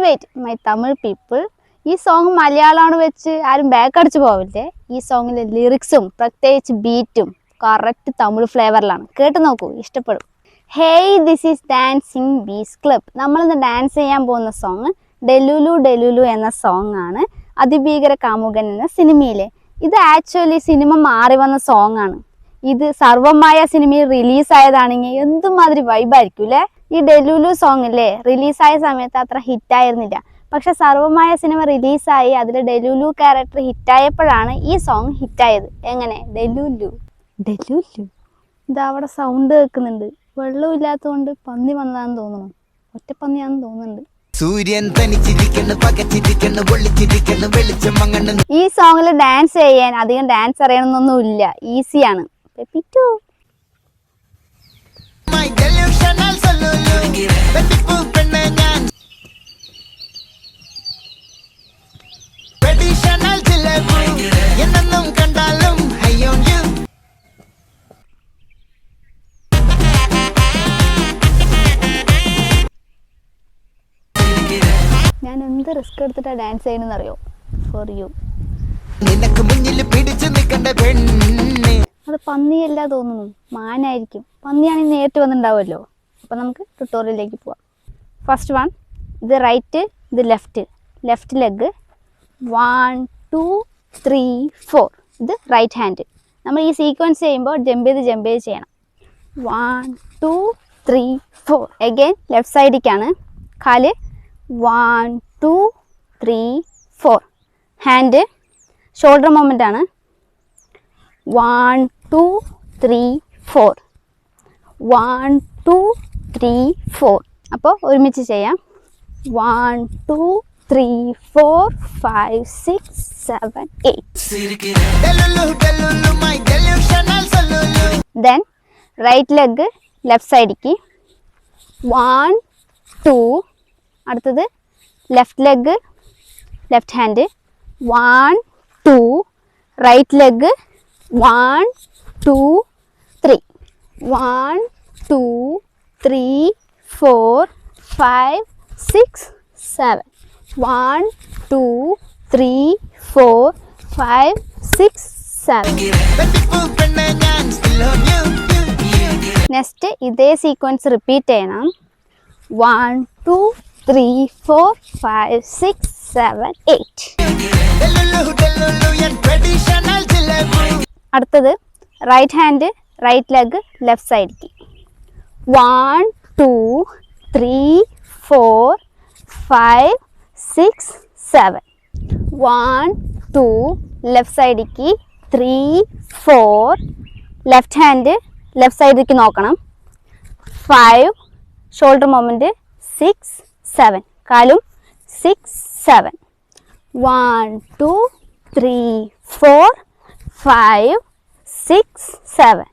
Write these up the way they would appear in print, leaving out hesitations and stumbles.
Wait my Tamil people, ഈ song മലയാളമാണ് വെച്ച് ആരും ബാക്ക് അടിച്ചു പോവില്ലേ. ഈ സോങ്ങിലെ ലിറിക്സും പ്രത്യേകിച്ച് ബീറ്റും കറക്റ്റ് തമിഴ് ഫ്ലേവറിലാണ്. കേട്ട് നോക്കൂ, ഇഷ്ടപ്പെടും. Hey, this is dancing bees club. നമ്മളിന്ന് ഡാൻസ് ചെയ്യാൻ പോകുന്ന സോങ് ഡെലുലു ഡെലുലു എന്ന സോങ് ആണ്. അതിഭീകര കാമുകൻ എന്ന സിനിമയിലെ. ഇത് ആക്ച്വലി സിനിമ മാറി വന്ന സോങ് ആണ്. ഇത് സർവമായ സിനിമയിൽ റിലീസായതാണെങ്കിൽ എന്തുമാതിരി വൈബായിരിക്കും അല്ലേ. ഈ ഡെലുലു സോങ് അല്ലേ റിലീസായ സമയത്ത് അത്ര ഹിറ്റായിരുന്നില്ല. പക്ഷെ സർവമായ സിനിമ റിലീസായി അതിൽ ഡെലുലു ക്യാരക്ടർ ഹിറ്റായപ്പോഴാണ് ഈ സോങ് ഹിറ്റായത്. എങ്ങനെ? Delulu delulu. ഇതാ അവിടെ സൗണ്ട് കേൾക്കുന്നുണ്ട്. വെള്ളമില്ലാത്തതുകൊണ്ട് പന്നി വന്നതാന്ന് തോന്നുന്നു. ഒറ്റപ്പന്നിയാണെന്ന് തോന്നുന്നുണ്ട്. ഈ സോങ്ങിൽ ഡാൻസ് ചെയ്യാൻ അധികം ഡാൻസ് അറിയണമെന്നൊന്നുമില്ല, ഈസിയാണ്. പെപ്പിറ്റു ഞാൻ എന്ത് റിസ്ക് എടുത്തിട്ടാ ഡാൻസ് ചെയ്യണമെന്ന് അറിയോ? For you. അത് പന്നിയല്ല തോന്നുന്നു, മാനായിരിക്കും. പന്നിയാണെങ്കിൽ നേരിട്ട് വന്നിട്ടുണ്ടാവുമല്ലോ. അപ്പം നമുക്ക് ട്യൂട്ടോറിയലിലേക്ക് പോവാം. ഫസ്റ്റ് വൺ, ഇത് റൈറ്റ്, ഇത് ലെഫ്റ്റ്. Left leg 1 2 3 4. ഇത് റൈറ്റ് ഹാൻഡ്. നമ്മൾ ഈ സീക്വൻസ് ചെയ്യുമ്പോൾ ജമ്പ് ചെയ്ത് ചെയ്യണം. 1 2 3 4. അഗൈൻ ലെഫ്റ്റ് സൈഡിലേക്കാണ്. കാല് 1 2 3 4. ഹാൻഡ് ഷോൾഡർ മൂവ്മെൻ്റ് ആണ്. 1 2 3 4. 1 2 3 4. അപ്പോൾ ഒരുമിച്ച് ചെയ്യാം. 1 2 3 4 5 6 7 8. Then റൈറ്റ് ലെഗ് ലെഫ്റ്റ് സൈഡിലേക്ക് 1 2. അടുത്തത് left leg left hand 1 2. Right leg 1 2 3. 1 2 3 4 5 6 7. 1 2 3 4 5 6 7. Next ഇതേ സീക്വൻസ് റിപ്പീറ്റ് ചെയ്യണം. 1 2 3 4 5 6 7 8. അടുത്തത് right hand right leg left സൈഡിലേക്ക് 1 2 3 4 5 6 7. 1 2 ലെഫ്റ്റ് സൈഡിലേക്ക് 3 4. ലെഫ്റ്റ് ഹാൻഡ് ലെഫ്റ്റ് സൈഡിലേക്ക് നോക്കണം. 5 ഷോൾഡർ മൂവ്മെൻറ്റ് 6 7. കാലും 6 7. 1 2 3 4 5 6 7.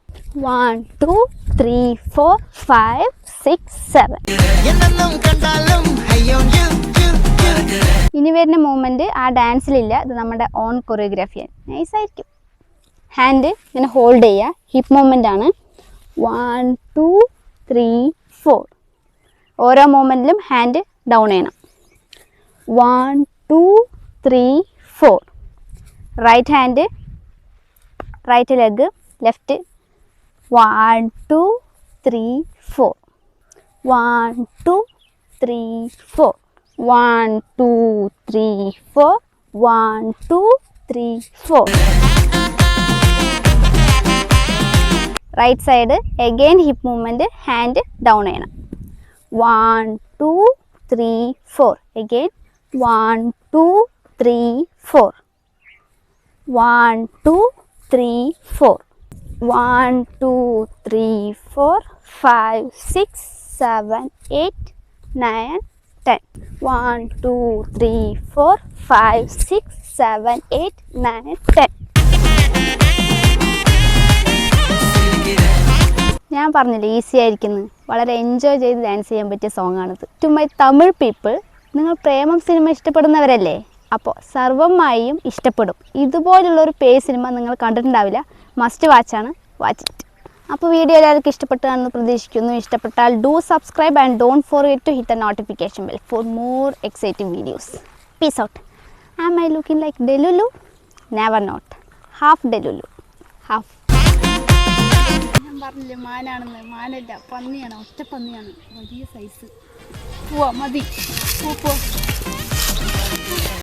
1 2 3 4 5 6 7. ഇനി വരുന്ന മൂവ്മെൻറ്റ് ആ ഡാൻസിലില്ല. ഇത് നമ്മുടെ ഓൺ കൊറിയോഗ്രാഫിയാണ്. നൈസായിരിക്കും. ഹാൻഡ് ഇങ്ങനെ ഹോൾഡ് ചെയ്യുക. ഹിപ്പ് മൂവ്മെൻ്റ് ആണ്. 1 2 3 4. ഓരോ മൂവ്മെൻറ്റിലും ഹാൻഡ് ഡൗൺ ചെയ്യണം. 1 2 3 4. Right hand right leg left 1 2 3 4. 1 2 3 4. 1 2 3 4. 1 2 3 4. Right side again hip movement hand down ചെയ്യണം. 1 2 3 4. അഗെയിൻ 1 2 3 4. 1 2 3 4. 1 2 3 4 5 6 7 8 9 10. 1 2 3 4 5 6 7 8 9 10. ഞാൻ പറഞ്ഞില്ലേ ഈസി ആയിരിക്കുന്നു. വളരെ എൻജോയ് ചെയ്ത് ഡാൻസ് ചെയ്യാൻ പറ്റിയ സോങ്ങാണിത്. ടു മൈ തമിഴ് പീപ്പിൾ, നിങ്ങൾ പ്രേമം സിനിമ ഇഷ്ടപ്പെടുന്നവരല്ലേ? അപ്പോൾ സർവമായും ഇഷ്ടപ്പെടും. ഇതുപോലുള്ളൊരു പേ സിനിമ നിങ്ങൾ കണ്ടിട്ടുണ്ടാവില്ല. മസ്റ്റ് വാച്ചാണ്. Watch it. അപ്പോൾ വീഡിയോ എല്ലാവർക്കും ഇഷ്ടപ്പെട്ടാണെന്ന് പ്രതീക്ഷിക്കുന്നു. ഇഷ്ടപ്പെട്ടാൽ do subscribe and don't forget to hit the notification bell for more exciting videos. Peace out. Am I looking like delulu? Never not. Half delulu. Half. ഞാൻ പറഞ്ഞില്ലേ മാനാണെന്ന്. മാനല്ല, പന്നിയാണ്. ഒറ്റ പന്നിയാണ്, വലിയ സൈസ്. പോവാ മതി. പോ.